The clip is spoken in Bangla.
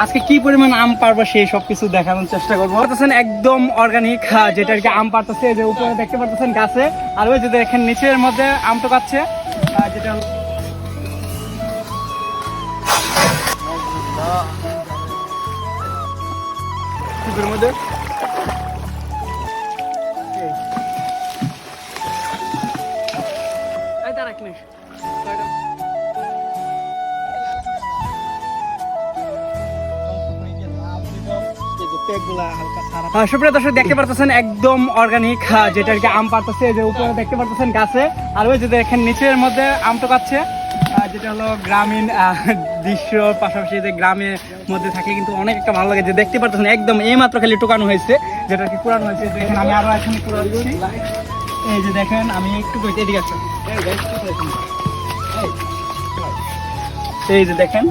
আজকে কি পরিমাণ আম পারবো সেই সবকিছু দেখানোর চেষ্টা করবো। একদম অর্গানিক, যেটা আর কি আম পারতেছে, যে উপরে দেখতে পারতেছেন গাছে, আর ওই যে দেখেন নিচের মধ্যে আম টোকাচ্ছে, যেটা মধ্যে সুপ্রিয় দর্শক দেখতে পারতেছেন একদম অর্গানিক, যেটা আর কি আম পারতেছে, যে উপরে দেখতে পারতেছেন গাছে, আর ওই যে দেখেন নিচের মধ্যে আম টোকাচ্ছে, যেটা হলো গ্রামীণ দৃশ্য। পাশাপাশি যে গ্রামের মধ্যে থাকলে কিন্তু অনেক একটা ভালো লাগে, যে দেখতে পারতেছেন একদম এই মাত্র খালি টোকানো হয়েছে, যেটা আর কি কুড়ানো হয়েছে। দেখেন আমি আরো এখানে কুড়াচ্ছি, এই যে দেখেন আমি একটু এদিকে আছে, এই যে দেখেন